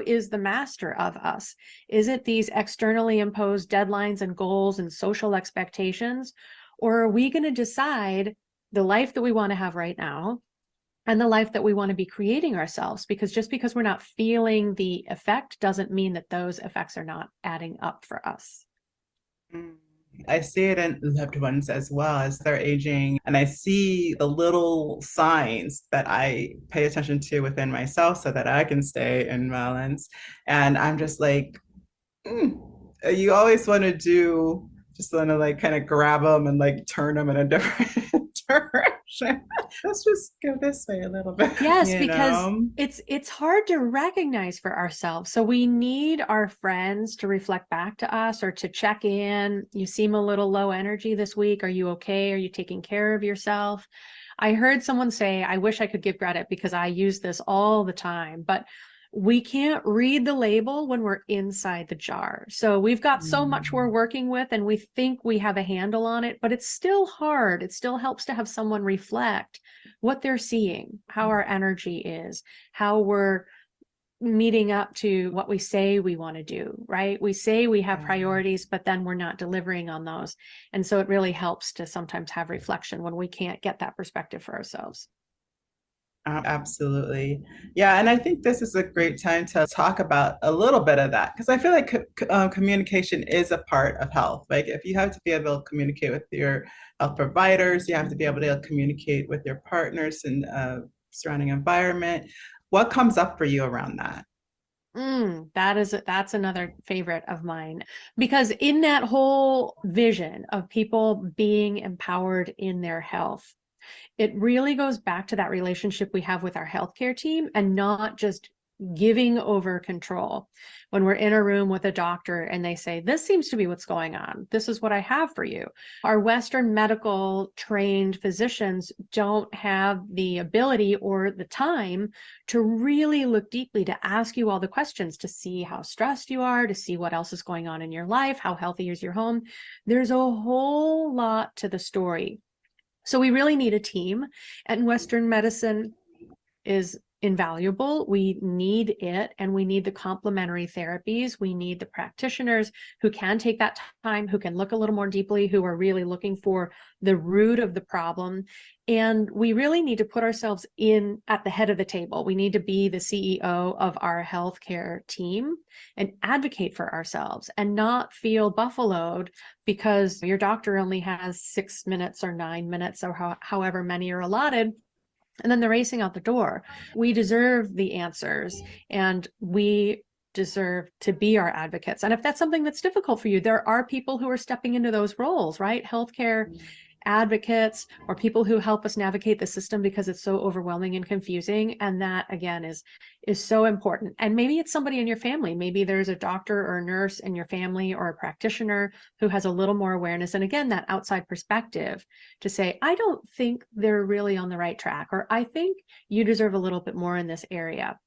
who is the master of us? Is it these externally imposed deadlines and goals and social expectations? Or are we going to decide the life that we want to have right now and the life that we want to be creating ourselves? Because just because we're not feeling the effect doesn't mean that those effects are not adding up for us. I see it in loved ones as well as they're aging, and I see the little signs that I pay attention to within myself so that I can stay in balance. And I'm just like, mm, you always want to do, just want to like kind of grab them and like turn them in a different direction. Let's just go this way a little bit, Yes, you because know? it's hard to recognize for ourselves. So we need our friends to reflect back to us or to check in. You seem a little low energy this week. Are you okay? Are you taking care of yourself? I heard someone say, I wish I could give credit because I use this all the time, but we can't read the label when we're inside the jar. So we've got so much we're Mm, working with and we think we have a handle on it, but it's still hard. It still helps to have someone reflect what they're seeing, how our energy is, how we're meeting up to what we say we want to do, right? We say we have yeah. priorities, but then we're not delivering on those. And so it really helps to sometimes have reflection when we can't get that perspective for ourselves. Absolutely. Yeah. And I think this is a great time to talk about a little bit of that because I feel like communication is a part of health. Like, if you have to be able to communicate with your health providers, you have to be able to communicate with your partners and surrounding environment. What comes up for you around that? That's another favorite of mine because in that whole vision of people being empowered in their health, it really goes back to that relationship we have with our healthcare team and not just giving over control. When we're in a room with a doctor and they say, this seems to be what's going on, this is what I have for you. Our Western medical trained physicians don't have the ability or the time to really look deeply, to ask you all the questions, to see how stressed you are, to see what else is going on in your life, how healthy is your home. There's a whole lot to the story. So we really need a team, and Western medicine is invaluable. We need it, and we need the complementary therapies. We need the practitioners who can take that time, who can look a little more deeply, who are really looking for the root of the problem. And we really need to put ourselves in at the head of the table. We need to be the CEO of our healthcare team and advocate for ourselves and not feel buffaloed because your doctor only has 6 minutes or 9 minutes or however many are allotted, and then they're racing out the door. We deserve the answers and we deserve to be our advocates. And if that's something that's difficult for you, there are people who are stepping into those roles, right? Healthcare advocates or people who help us navigate the system because it's so overwhelming and confusing. And that again is so important. And maybe it's somebody in your family. Maybe there's a doctor or a nurse in your family or a practitioner who has a little more awareness. And again, that outside perspective to say, I don't think they're really on the right track, or I think you deserve a little bit more in this area.